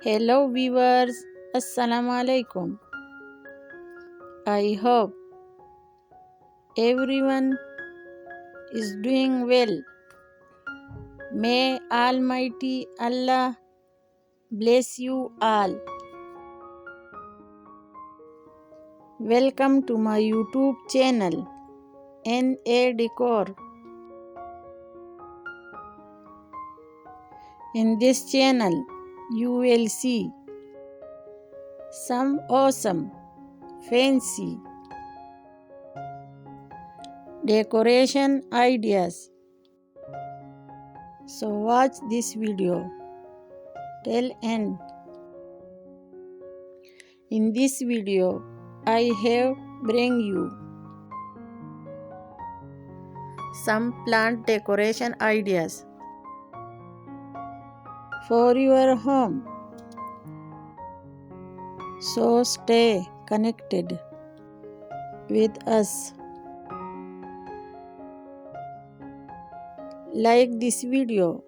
Hello viewers, Assalamu alaikum. I hope everyone is doing well. May Almighty Allah bless you all. Welcome to my YouTube channel NA Decor. In this channel you will see some awesome, fancy decoration ideas. So watch this video till end. In this video I have bring you some plant decoration ideas for your home. So stay connected with us. Like this video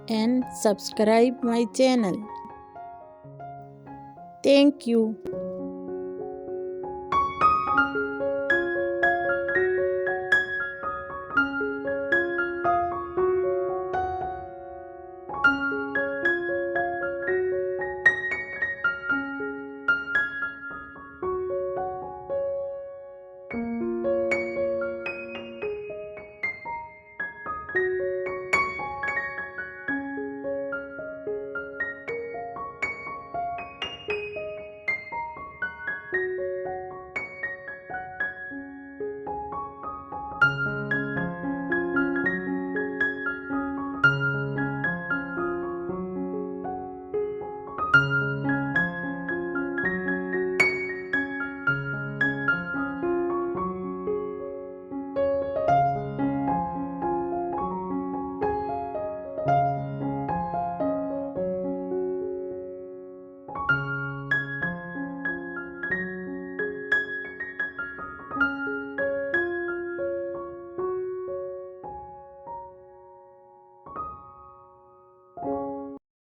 and subscribe my channel. Thank you.